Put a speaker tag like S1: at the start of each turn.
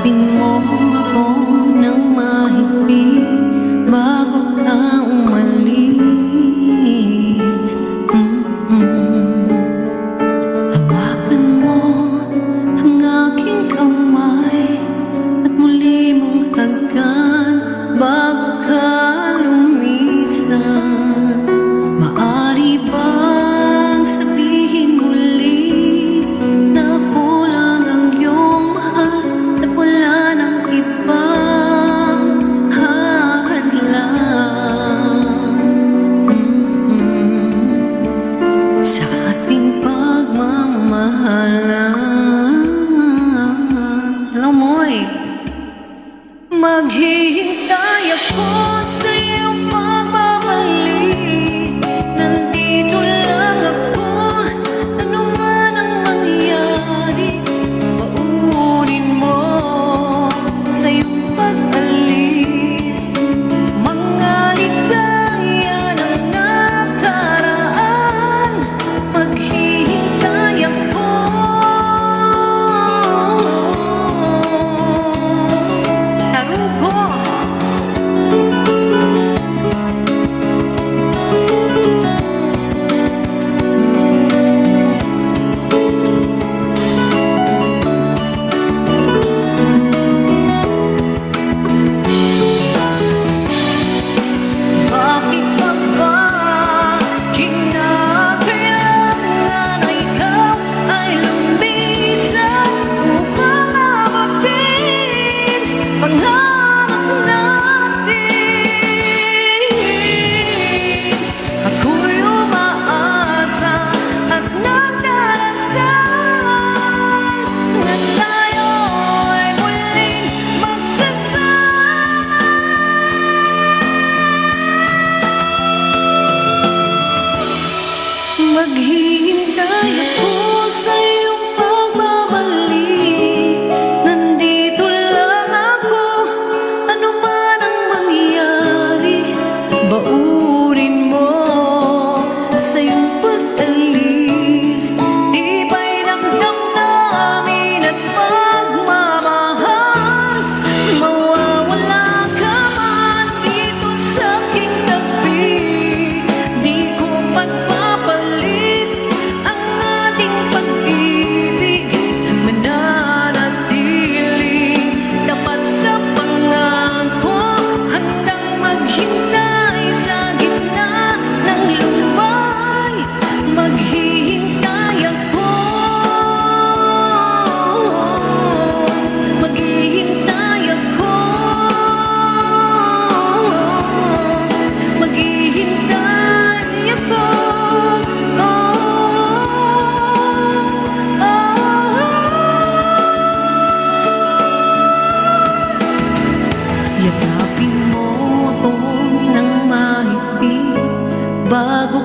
S1: Yakapin mo ako ng mahigpit bago ka umalis. Hawakan mo ang aking kamay at muli mong hagkan bago ka lumisan. Maari bang sabihin muli na ako lang ang iyong mahal at wala nang ibang hadlang sa ating pagmamahalan? Alam mo maghihintay ako sa iyong pagbabalik. Nandito lang ako, ano man ang mangyari. Pauunin mo sa iyong pag-alis mga ligaya ng nakaraan. Maghihintay ako. Tarugo. Bakit pa ba kinakailangan na ikaw ay lumisan upang abutin pangarap natin? Ako'y umaasa at nagdarasal na tayo ay muling magsasama. Maghihintay ako sa iyong pagbabalik. Nandito lang ako, ano man ang mangyari. Baurin mo sa iyong pag-alis tibay ng damdamin at pagmamahal. Mawawala ka man dito sa aking tabi, di ko pagpapalit ang ating pag-ibig. Mananatiling tapat sa pangako, handang maghintay sa gitna ng lumbay. Maghihintay ako. Maghihintay ako. Maghihintay ako. Yakapin mo ako ng mahigpit bago